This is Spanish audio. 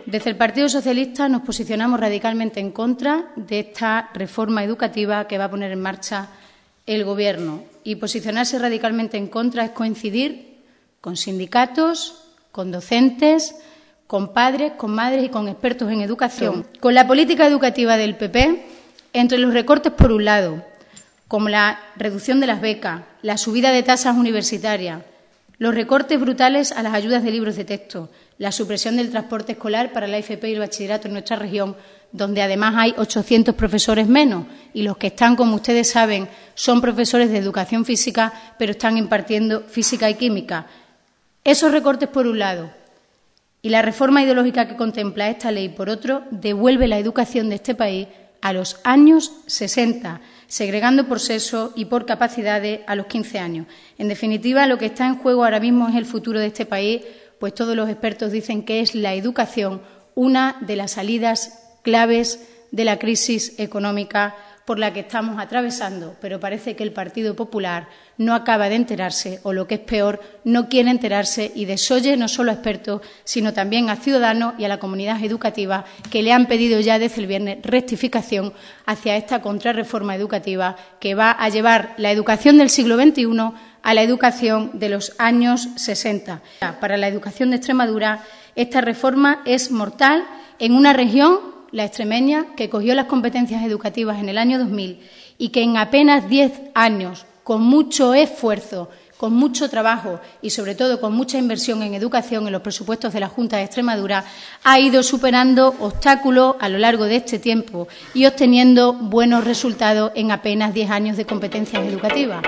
Desde el Partido Socialista nos posicionamos radicalmente en contra de esta reforma educativa que va a poner en marcha el Gobierno. Y posicionarse radicalmente en contra es coincidir con sindicatos, con docentes, con padres, con madres y con expertos en educación. Con la política educativa del PP, entre los recortes por un lado, como la reducción de las becas, la subida de tasas universitarias, los recortes brutales a las ayudas de libros de texto, la supresión del transporte escolar para la FP y el bachillerato en nuestra región, donde además hay 800 profesores menos y los que están, como ustedes saben, son profesores de educación física, pero están impartiendo física y química. Esos recortes por un lado y la reforma ideológica que contempla esta ley por otro, devuelve la educación de este país a los años 60, segregando por sexo y por capacidades a los 15 años. En definitiva, lo que está en juego ahora mismo es el futuro de este país, pues todos los expertos dicen que es la educación una de las salidas claves de la crisis económica por la que estamos atravesando, pero parece que el Partido Popular no acaba de enterarse, o lo que es peor, no quiere enterarse y desoye no solo a expertos, sino también a ciudadanos y a la comunidad educativa que le han pedido ya desde el viernes rectificación hacia esta contrarreforma educativa que va a llevar la educación del siglo XXI a la educación de los años 60. Para la educación de Extremadura, esta reforma es mortal en una región, la extremeña, que cogió las competencias educativas en el año 2000 y que en apenas 10 años, con mucho esfuerzo, con mucho trabajo y, sobre todo, con mucha inversión en educación en los presupuestos de la Junta de Extremadura, ha ido superando obstáculos a lo largo de este tiempo y obteniendo buenos resultados en apenas 10 años de competencias educativas.